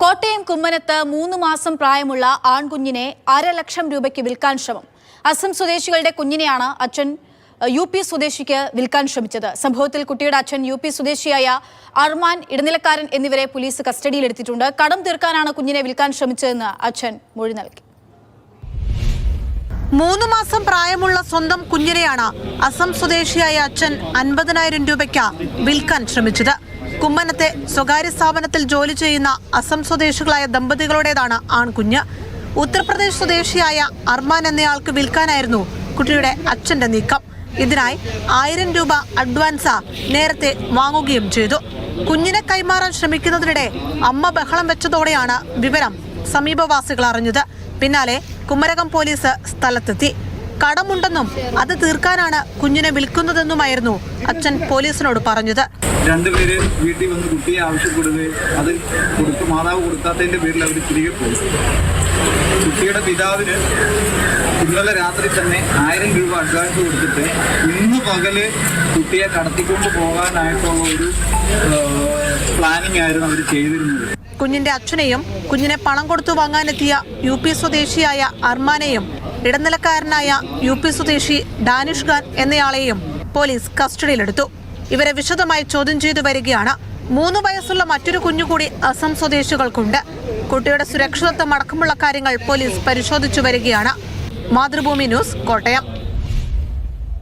കോട്ടയം കുമ്മനത്ത് 3 മാസം പ്രായമുള്ള ആൺകുഞ്ഞിനെ 1.5 ലക്ഷം രൂപയ്ക്ക് വിൽക്കാൻ ശ്രമം. അസം സ്വദേശികളുടെ കുഞ്ഞിനെയാണ് അച്ഛൻ UP സ്വദേശിക്ക് വിൽക്കാൻ ശ്രമിച്ചത്. സംഭവത്തിൽ കുട്ടിയുടെ അച്ഛൻ UP സ്വദേശിയായ അർമാൻ, ഇടനിലക്കാരൻ എന്നിവരെ പോലീസ് കസ്റ്റഡിയിലെടുത്തിട്ടുണ്ട്. കടം തീർക്കാനാണ് കുഞ്ഞിനെ വിൽക്കാൻ ശ്രമിച്ചതെന്ന് അച്ഛൻ മൊഴി നൽകി. 3 മാസം പ്രായമുള്ള സ്വന്തം കുഞ്ഞിനെയാണ് അസം സ്വദേശിയായ അച്ഛൻ 50,000 രൂപയ്ക്ക് വിൽക്കാൻ ശ്രമിച്ചത്. കുമ്മനത്തെ സ്വകാര്യ സ്ഥാപനത്തിൽ ജോലി ചെയ്യുന്ന അസം സ്വദേശികളായ ദമ്പതികളുടേതാണ് ആൺകുഞ്ഞ്. ഉത്തർപ്രദേശ് സ്വദേശിയായ അർമാൻ എന്നയാൾക്ക് വിൽക്കാനായിരുന്നു കുട്ടിയുടെ അച്ഛന്റെ നീക്കം. ഇതിനായി 1000 രൂപ അഡ്വാൻസ് നേരത്തെ വാങ്ങുകയും ചെയ്തു. കുഞ്ഞിനെ കൈമാറാൻ ശ്രമിക്കുന്നതിനിടെ അമ്മ ബഹളം വെച്ചതോടെയാണ് വിവരം സമീപവാസികൾ അറിഞ്ഞത്. പിന്നാലെ കുമരകം പോലീസ് സ്ഥലത്തെത്തി. കടമുണ്ടെന്നും അത് തീർക്കാനാണ് കുഞ്ഞിനെ വിൽക്കുന്നതെന്നുമായിരുന്നു അച്ഛൻ പോലീസിനോട് പറഞ്ഞത്. രണ്ടുപേര് വീട്ടിൽ വന്ന് കുട്ടിയെ ആവശ്യപ്പെടുകയും അത് മാതാവ് കൊടുക്കാത്തതിന്റെ പേരിൽ അവർ തിരികെ പോയി. കുട്ടിയുടെ പിതാവിന് ഇന്നലെ രാത്രി തന്നെ 1000 രൂപ അഡ്വാൻസ് കൊടുത്തിട്ട് ഇന്ന് പകല് കുട്ടിയെ കടത്തിക്കൊണ്ട് പോകാനായിട്ടുള്ള ഒരു പ്ലാനിങ് ആയിരുന്നു അവർ ചെയ്തിരുന്നത്. കുഞ്ഞിന്റെ അച്ഛനെയും കുഞ്ഞിനെ പണം കൊടുത്തു വാങ്ങാനെത്തിയ UP സ്വദേശിയായ അർമാനെയും ഇടനിലക്കാരനായ UP സ്വദേശി ഡാനിഷ് ഖാൻ എന്നയാളെയും പോലീസ് കസ്റ്റഡിയിലെടുത്തു. ഇവരെ വിശദമായി ചോദ്യം ചെയ്തു വരികയാണ്. 3 വയസ്സുള്ള മറ്റൊരു കുഞ്ഞുകൂടി അസം സ്വദേശികൾക്കുണ്ട്. കുട്ടിയുടെ സുരക്ഷിതത്വം അടക്കമുള്ള കാര്യങ്ങൾ പോലീസ് പരിശോധിച്ചു വരികയാണ്. മാതൃഭൂമി ന്യൂസ്, കോട്ടയം.